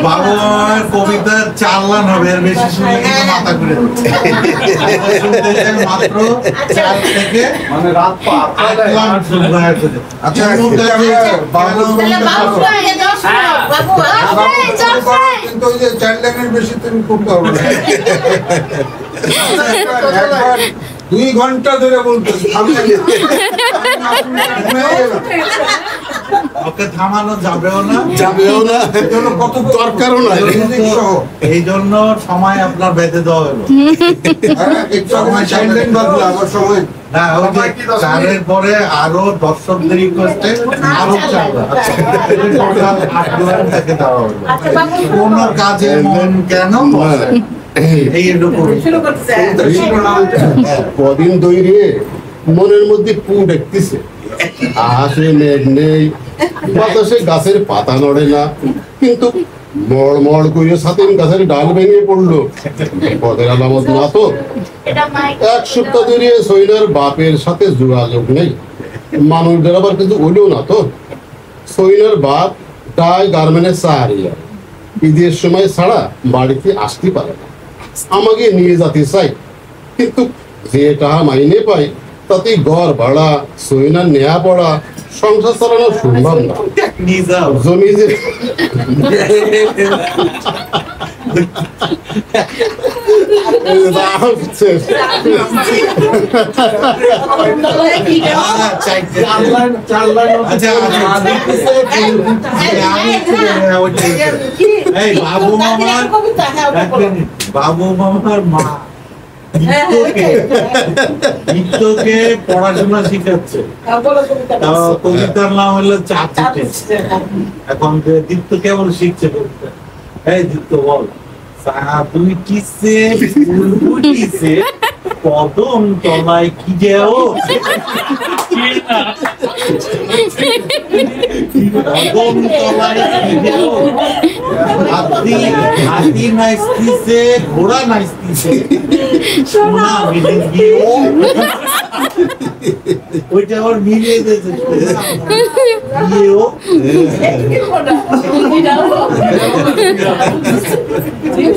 বাবার কবিতা 4 লাইন হবে, এর বেশি শুনে মাথা ঘুরে মাত্র 4 থেকে মানে রাত 8 লাইন শুনবে। আচ্ছা কিন্তু ওই যে 4 লাইনের বেশি তুমি করতে হবে না। 2 ঘন্টা ধরে বলতেছি ওকে থামানো যাবেও না কত দরকারও নাই, এই জন্য সময় আপনার বেঁধে দেওয়া হলো। সময় চারের পরে আরো দর্শকদের রিকোয়েস্টে আরো কোন কাজে মন কেন কদিন ধরে মনের মধ্যে পু দেখতেছে, আসে মেঘ নেই, বাতাসে গাছের পাতা নড়ে না, কিন্তু মড় মড় করে সাথে গাছের ডাল ভেঙে পড়লো। পদের আলামত না তো। 1 সপ্তাহ ধরে সৈনার বাপের সাথে যোগাযোগ নেই। মানুষদের আবার কিন্তু ওইলেও না তো। সৈনার বাপ ডাই গার্মেন্টে চাকরি, ঈদের সময় ছাড়া বাড়িতে আসতে পারে না। আমাকে নিয়ে যেতে চাই, কিন্তু যে টাকা মাইনে পাই তাতে ঘর ভাড়া, সৈনার নেয়া পড়া, সংসার চালানো সম্ভব না। জমি যে বাবু মামার মা নিত্যকে পড়াশোনা শিখাচ্ছে, কবিতার নাম হলো চাচিতে। এখন দীপ্ত কেমন শিখছে কবিতা? এই দীপ্ত বল, তুমি কিসে ফুলফুটিছে কদম তলায় কি যাও, কদম তলায় কি যাও, হাতি নাচতিছে ঘোড়া নাচতিছে সোনা মিলে গিয়েও, ওইটা আবার মিলে দিয়েছে গিয়েও। ঠিক